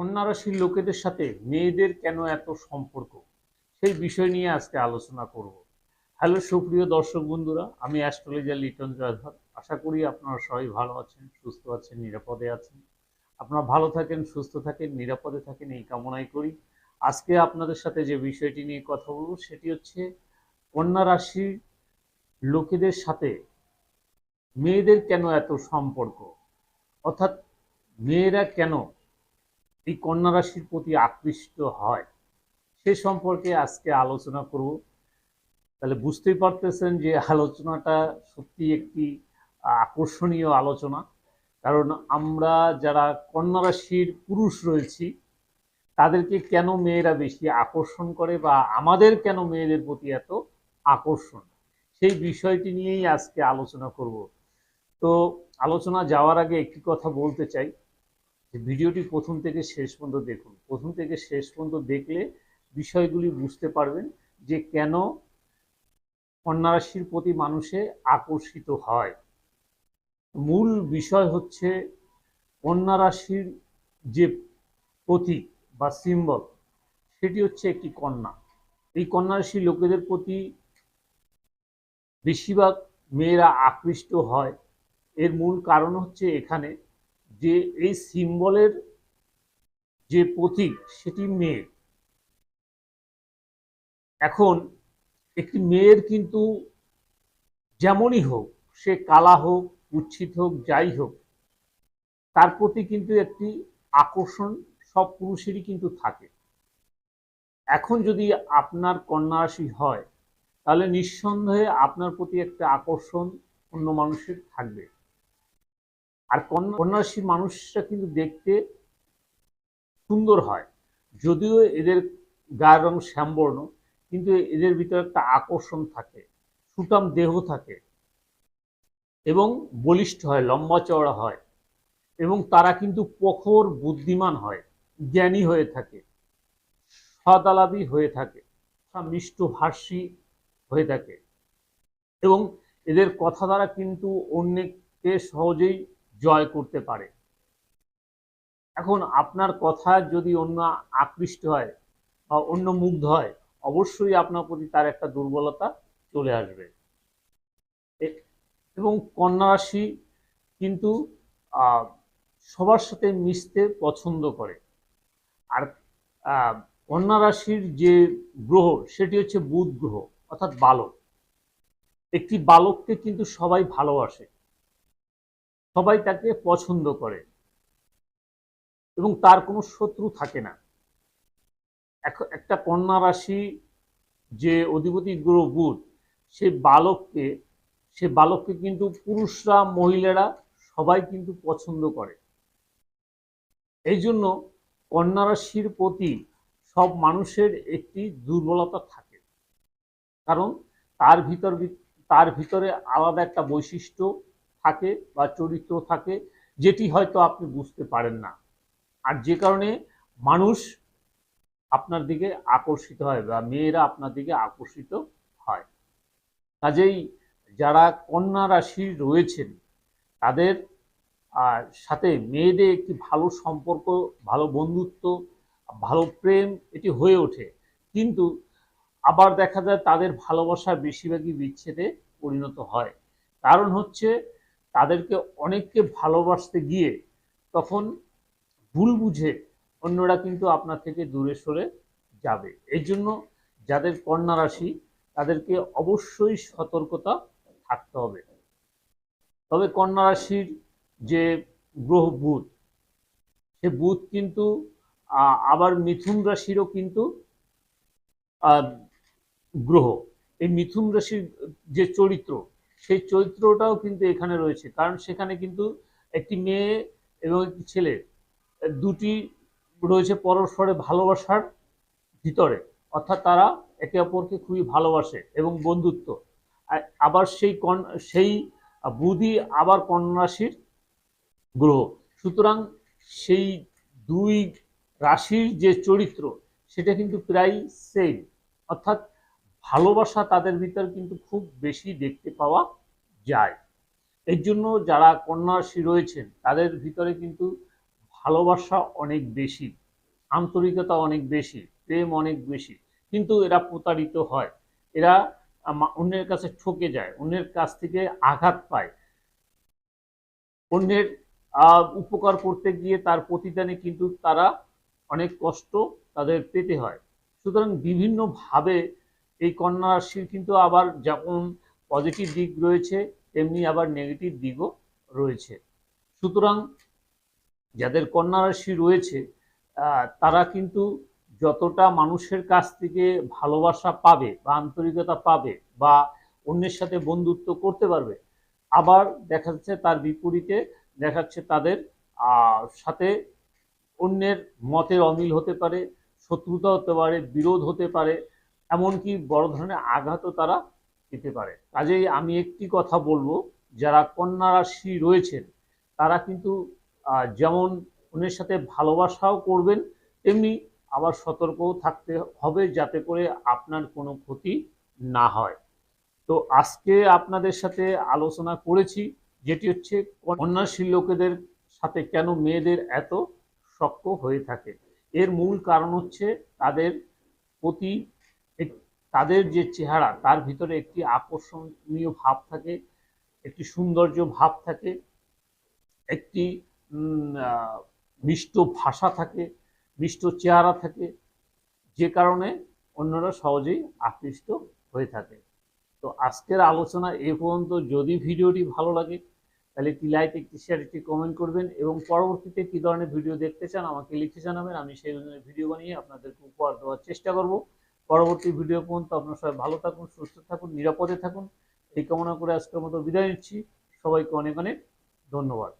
কন্যা রাশির লোকেদের সাথে মেয়েদের কেন এত সম্পর্ক, সেই বিষয় নিয়ে আজকে আলোচনা করব। হ্যালো সুপ্রিয় দর্শক বন্ধুরা, আমি অ্যাস্ট্রোলজার লিটন জয়ধর। আশা করি আপনারা সবাই ভালো আছেন, সুস্থ আছেন, নিরাপদে আছেন। আপনারা ভালো থাকেন, সুস্থ থাকেন, নিরাপদে থাকেন, এই কামনাই করি। আজকে আপনাদের সাথে যে বিষয়টি নিয়ে কথা বলবো সেটি হচ্ছে কন্যা রাশির লোকেদের সাথে মেয়েদের কেন এত সম্পর্ক, অর্থাৎ মেয়েরা কেন এই কন্যা রাশির প্রতি আকৃষ্ট হয়, সে সম্পর্কে আজকে আলোচনা করব। তাহলে বুঝতেই পারতেছেন যে আলোচনাটা সত্যি একটি আকর্ষণীয় আলোচনা। কারণ আমরা যারা কন্যা রাশির পুরুষ রয়েছি তাদেরকে কেন মেয়েরা বেশি আকর্ষণ করে, বা আমাদের কেন মেয়েদের প্রতি এত আকর্ষণ, সেই বিষয়টি নিয়েই আজকে আলোচনা করব। তো আলোচনা যাওয়ার আগে একটি কথা বলতে চাই, ভিডিওটি প্রথম থেকে শেষ পর্যন্ত দেখুন। প্রথম থেকে শেষ পর্যন্ত দেখলে বিষয়গুলি বুঝতে পারবেন যে কেন কন্যা রাশির প্রতি মানুষে আকর্ষিত হয়। মূল বিষয় হচ্ছে কন্যা রাশির যে প্রতীক বা সিম্বল, সেটি হচ্ছে একটি কন্যা। এই কন্যা রাশির লোকেদের প্রতি বেশিরভাগ মেয়েরা আকৃষ্ট হয়। এর মূল কারণ হচ্ছে এখানে যে এই সিম্বলের যে প্রতীক সেটি মেয়ে। এখন একটি মেয়ের কিন্তু যেমনই হোক, সে কালা হোক, কুৎসিত হোক, যাই হোক, তার প্রতি কিন্তু একটি আকর্ষণ সব পুরুষেরই কিন্তু থাকে। এখন যদি আপনার কন্যা রাশি হয় তাহলে নিঃসন্দেহে আপনার প্রতি একটা আকর্ষণ অন্য মানুষের থাকবে। আর কন্যা রাশির মানুষরা কিন্তু দেখতে সুন্দর হয়, যদিও এদের গায়ের রং শ্যামবর্ণ, কিন্তু এদের ভিতরে একটা আকর্ষণ থাকে, সুঠাম দেহ থাকে এবং বলিষ্ঠ হয়, লম্বা চওড়া হয়, এবং তারা কিন্তু প্রখর বুদ্ধিমান হয়, জ্ঞানী হয়ে থাকে, সদালাপী হয়ে থাকে, মিষ্টভাষী হয়ে থাকে, এবং এদের কথা দ্বারা কিন্তু অন্যকে সহজেই জয় করতে পারে। এখন আপনার কথা যদি অন্য আকৃষ্ট হয় বা অন্য মুগ্ধ হয়, অবশ্যই আপনার প্রতি তার একটা দুর্বলতা চলে আসবে। এবং কন্যা রাশি কিন্তু সবার সাথে মিশতে পছন্দ করে। আর কন্যা রাশির যে গ্রহ সেটি হচ্ছে বুধ গ্রহ, অর্থাৎ বালক। একটি বালককে কিন্তু সবাই ভালোবাসে, সবাই তাকে পছন্দ করে এবং তার কোনো শত্রু থাকে না। একটা কন্যা রাশি যে অধিপতি গ্রহ বুধ, সে বালককে কিন্তু পুরুষরা, মহিলারা সবাই কিন্তু পছন্দ করে। এই জন্য কন্যা রাশির প্রতি সব মানুষের একটি দুর্বলতা থাকে, কারণ তার ভিতরে আলাদা একটা বৈশিষ্ট্য থাকে বা চরিত্র থাকে, যেটি হয়তো আপনি বুঝতে পারেন না, আর যে কারণে মানুষ আপনার দিকে আকর্ষিত হয় বা মেয়েরা আপনার দিকে আকর্ষিত হয়। কাজেই যারা কন্যা রাশি রয়েছেন তাদের সাথে মেয়েদের একটি ভালো সম্পর্ক, ভালো বন্ধুত্ব, ভালো প্রেম এটি হয়ে ওঠে। কিন্তু আবার দেখা যায় তাদের ভালোবাসা বেশিরভাগই বিচ্ছেদে পরিণত হয়। কারণ হচ্ছে তাদেরকে অনেককে ভালোবাসতে গিয়ে তখন ভুল বুঝে অন্যরা কিন্তু আপনার থেকে দূরে সরে যাবে। এই জন্য যাদের কন্যা রাশি তাদেরকে অবশ্যই সতর্কতা থাকতে হবে। তবে কন্যা রাশির যে গ্রহ বুধ, সে বুধ কিন্তু আবার মিথুন রাশিরও কিন্তু গ্রহ। এই মিথুন রাশির যে চরিত্র, সেই চরিত্রটাও কিন্তু এখানে রয়েছে, কারণ সেখানে কিন্তু একটি মেয়ে এবং একটি ছেলে দুটি রয়েছে পরস্পরের ভালোবাসার ভিতরে, অর্থাৎ তারা একে অপরকে খুবই ভালোবাসে এবং বন্ধুত্ব। আবার সেই বুধই আবার কন্যা রাশির গ্রহ। সুতরাং সেই দুই রাশির যে চরিত্র সেটা কিন্তু প্রায় সেম, অর্থাৎ ভালোবাসা তাদের ভিতর কিন্তু খুব বেশি দেখতে পাওয়া যায়। এর জন্য যারা কন্যা রাশি রয়েছেন তাদের ভিতরে কিন্তু ভালোবাসা অনেক বেশি। আন্তরিকতা অনেক বেশি, প্রেম অনেক বেশি, কিন্তু এরা প্রতারিত হয়, এরা অন্যের কাছে ঠকে যায়, অন্যের কাছ থেকে আঘাত পায়, অন্যের উপকার করতে গিয়ে তার প্রতিদানে কিন্তু তারা অনেক কষ্ট তাদের পেতে হয়। সুতরাং বিভিন্নভাবে এই কন্যা রাশির কিন্তু আবার যেমন পজিটিভ দিক রয়েছে তেমনি আবার নেগেটিভ দিকও রয়েছে। সুতরাং যাদের কন্যা রাশি রয়েছে তারা কিন্তু যতটা মানুষের কাছ থেকে ভালোবাসা পাবে বা আন্তরিকতা পাবে বা অন্যের সাথে বন্ধুত্ব করতে পারবে, আবার দেখা যাচ্ছে তার বিপরীতে দেখা যাচ্ছে তাদের সাথে অন্যের মতের অমিল হতে পারে, শত্রুতা হতে পারে, বিরোধ হতে পারে, এমনকি বড় ধরনের আঘাতও তারা পেতে পারে। কাজেই আমি একটি কথা বলবো, যারা কন্যা রাশি রয়েছেন তারা কিন্তু যেমন অন্যের সাথে ভালোবাসাও করবেন, তেমনি আবার সতর্কও থাকতে হবে যাতে করে আপনার কোনো ক্ষতি না হয়। তো আজকে আপনাদের সাথে আলোচনা করেছি যেটি হচ্ছে কন্যাশ্রী লোকেদের সাথে কেন মেয়েদের এত শক্ত হয়ে থাকে। এর মূল কারণ হচ্ছে তাদের প্রতি তাদের যে চেহারা তার ভিতরে একটি আকর্ষণীয় ভাব থাকে, একটি সৌন্দর্য ভাব থাকে, একটি মিষ্ট ভাষা থাকে, মিষ্ট চেহারা থাকে, যে কারণে অন্যরা সহজেই আকৃষ্ট হয়ে থাকে। তো আজকের আলোচনা এই পর্যন্ত। যদি ভিডিওটি ভালো লাগে তাহলে একটি লাইক, একটি শেয়ার, একটি কমেন্ট করবেন এবং পরবর্তীতে কি ধরনের ভিডিও দেখতে চান আমাকে লিখে জানাবেন। আমি সেই ধরনের ভিডিও বানিয়ে আপনাদেরকে উপহার দেওয়ার চেষ্টা করব। পরবর্তী ভিডিও পর্যন্ত আপনারা সবাই ভালো থাকুন, সুস্থ থাকুন, নিরাপদে থাকুন, এই কামনা করে আজকের মতো বিদায় নিচ্ছি। সবাইকে অনেক অনেক ধন্যবাদ।